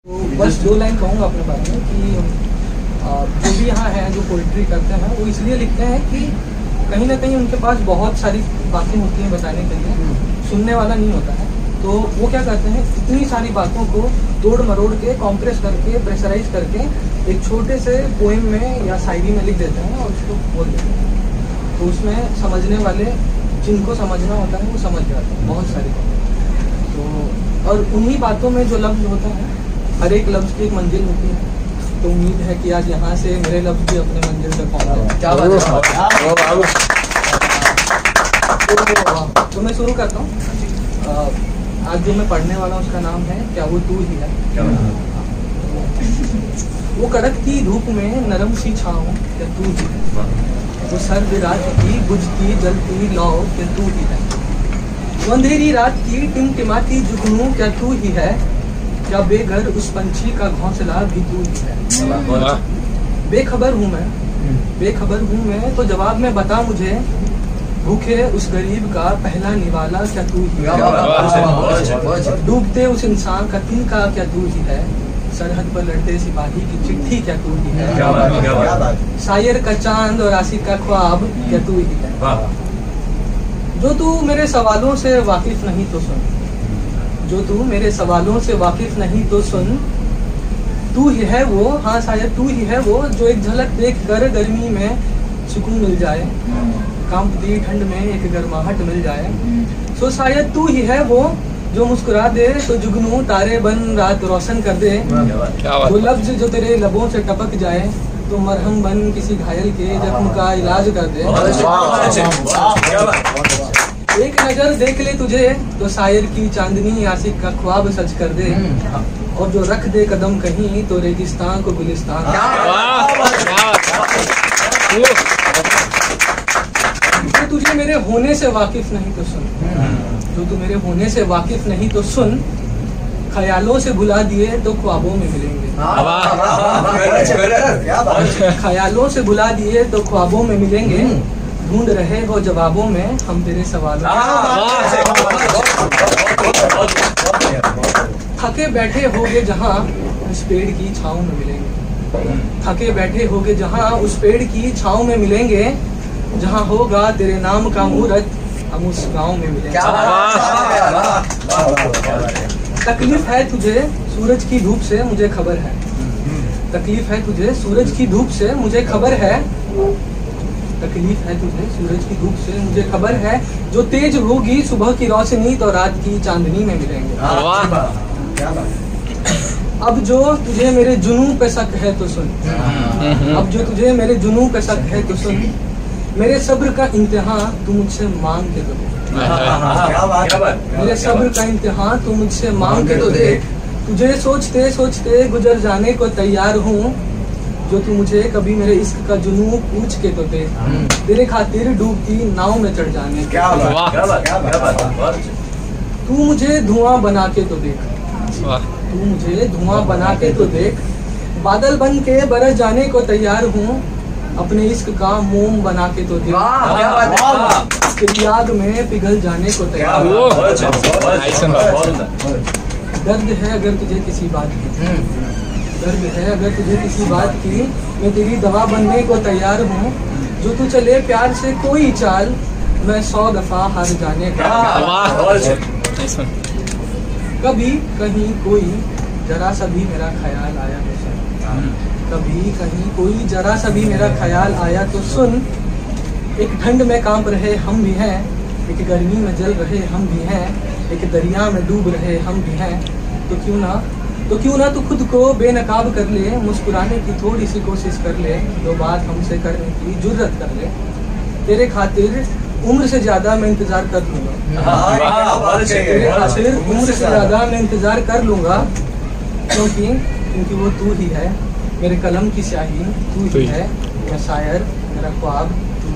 तो बस 2 लाइन कहूँगा अपने बारे में कि जो भी यहाँ हैं जो पोइट्री करते हैं वो इसलिए लिखते हैं कि कहीं ना कहीं उनके पास बहुत सारी बातें होती हैं बताने के लिए, सुनने वाला नहीं होता है। तो वो क्या करते हैं, इतनी सारी बातों को तोड़ मरोड़ के कॉम्प्रेस करके प्रेशराइज करके एक छोटे से पोएम में या शायरी में लिख देते हैं और उसको बोल देते हैं। तो उसमें समझने वाले जिनको समझना होता है वो समझ जाते हैं बहुत सारी बातें। तो और उन्हीं बातों में जो लफ्ज़ होता है, हर एक लफ्ज़ की एक मंजिल होती है। तो उम्मीद है कि आज यहाँ से मेरे लफ्ज़ भी अपने मंजिल तक पहुँचे। क्या बात है। तो मैं शुरू करता हूँ। आज जो मैं पढ़ने वाला हूँ उसका नाम है क्या वो तू ही है। वो कड़कती धूप में नरम सी छाँव क्या तू ही है। वो सर्द रात की बुझती जलती लौ क्या तू ही है। वो अंधेरी रात की टिमटिमाती जुगनू क्या तू ही है। क्या बेघर उस पंछी का घोंसला भी तू ही है। बेखबर हूँ मैं तो जवाब में बता मुझे, भूखे उस गरीब का पहला निवाला क्या तू ही है। डूबते उस इंसान का तिनका क्या तू ही है। सरहद पर लड़ते सिपाही की चिट्ठी क्या तू ही है। शायर का चांद और आशिक का ख्वाब क्या तू ही है। जो तू मेरे सवालों से वाकिफ नहीं तो सुन, जो तू मेरे सवालों से वाकिफ नहीं तो सुन। तू ही है वो, हाँ शायद तू ही है वो, जो एक झलक देख कर गर्मी में सुकून मिल जाए, कांपती ठंड में एक गर्माहट मिल जाए। सो शायद तू ही है वो जो मुस्कुरा दे तो जुगनू तारे बन रात रोशन कर दे। वो लफ्ज जो तेरे लबों से टपक जाए तो मरहम बन किसी घायल के जख्म का इलाज कर दे। एक नजर देख ले तुझे तो शायर की चांदनी आशिक का ख्वाब सच कर दे। और जो रख दे कदम कहीं तो रेगिस्तान को गुलिस्तान। जो तुझे मेरे होने से वाकिफ नहीं तो सुन, जो तू मेरे होने से वाकिफ नहीं तो सुन। ख्यालों से भुला दिए तो ख्वाबों में मिलेंगे। ख्यालों से भुला दिए तो ख्वाबों में मिलेंगे। ढूंढ रहे हो जवाबों में हम तेरे सवालों। थके बैठे होगे जहाँ उस पेड़ की छाँव में मिलेंगे। थके बैठे होगे जहाँ उस पेड़ की छाँव में मिलेंगे। जहाँ होगा तेरे नाम का मुहूर्त हम उस गांव में मिलेंगे। तकलीफ है तुझे सूरज की धूप से मुझे खबर है। तकलीफ है तुझे सूरज की धूप से मुझे खबर है। तकलीफ है तुझे सूरज की धूप से मुझे खबर है। जो तेज होगी सुबह की रोशनी तो रात की चांदनी में मिलेंगे। अब जो तुझे मेरे जुनून पे शक है तो सुन, अब जो तुझे मेरे जुनून पे शक है तो सुन। मेरे सब्र का इम्तिहान तू मुझसे मांग के तो दे। मेरे सब्र का इम्तिहान तू मुझसे मांग के तो दे। तुझे सोचते सोचते गुजर जाने को तैयार हूँ। जो तू मुझे कभी मेरे इश्क का जुनून पूछ के तो दे। तेरे खातिर डूबती नाव में चढ़ जाने। तू मुझे धुआं बना के तो देख, तू मुझे धुआं बना के तो देख। बादल बन के बरस जाने को तैयार हूँ। अपने इश्क का मोम बना के तो देख। तेरी याद में पिघल जाने को तैयार। दर्द है अगर तुझे किसी बात की, दर्द है अगर तुझे किसी बात की। मैं तेरी दवा बनने को तैयार हूँ। जो तू चले प्यार से कोई चाल मैं 100 दफा हार जाने का। कभी कहीं कोई जरा सा भी मेरा ख्याल आया तो सुन। कभी कहीं कोई जरा सा भी मेरा ख्याल आया तो सुन। एक ठंड में कांप रहे हम भी हैं, एक गर्मी में जल रहे हम भी हैं, एक दरिया में डूब रहे हम भी हैं। तो क्यों ना तू खुद को बेनकाब कर ले, मुस्कुराने की थोड़ी सी कोशिश कर ले। जो बात हमसे करने की जुर्रत कर ले। तेरे खातिर उम्र से ज्यादा मैं इंतजार कर लूंगा। तेरे खातिर उम्र से ज्यादा मैं इंतजार कर लूंगा। क्योंकि वो तू ही है। मेरे कलम की स्याही तू ही है। मैं शायर, मेरा ख्वाब तू।